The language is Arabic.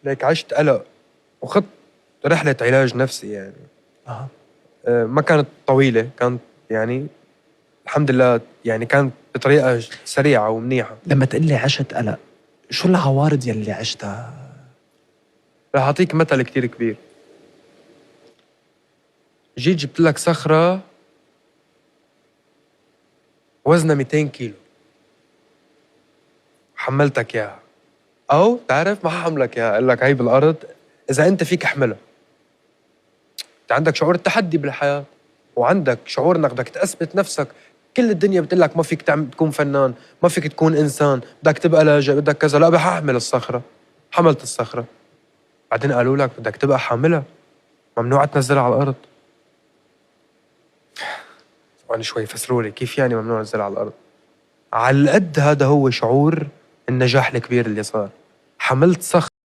ليك عشت قلق وخضت رحلة علاج نفسي يعني. أها. ما كانت طويلة، كانت يعني الحمد لله يعني كانت بطريقة سريعة ومنيحة. لما تقلي عشت قلق، شو العوارض يلي عشتها؟ رح أعطيك مثل كتير كبير. جيت جبت لك صخرة وزنها 200 كيلو، حملتك إياها، أو تعرف ما ححملك إياها، أقول لك هي بالأرض إذا أنت فيك احملها. أنت عندك شعور التحدي بالحياة، وعندك شعور إنك بدك تثبت نفسك. كل الدنيا بتقول لك ما فيك تكون فنان، ما فيك تكون إنسان، بدك تبقى لاجئ، بدك كذا. لا، بحمل الصخرة. حملت الصخرة، بعدين قالوا لك بدك تبقى حاملها، ممنوع تنزلها على الأرض. وأنا شوي فسرولي كيف يعني ممنوع ننزلها على الأرض؟ على القد هذا هو شعور النجاح الكبير اللي صار. حملت صخرة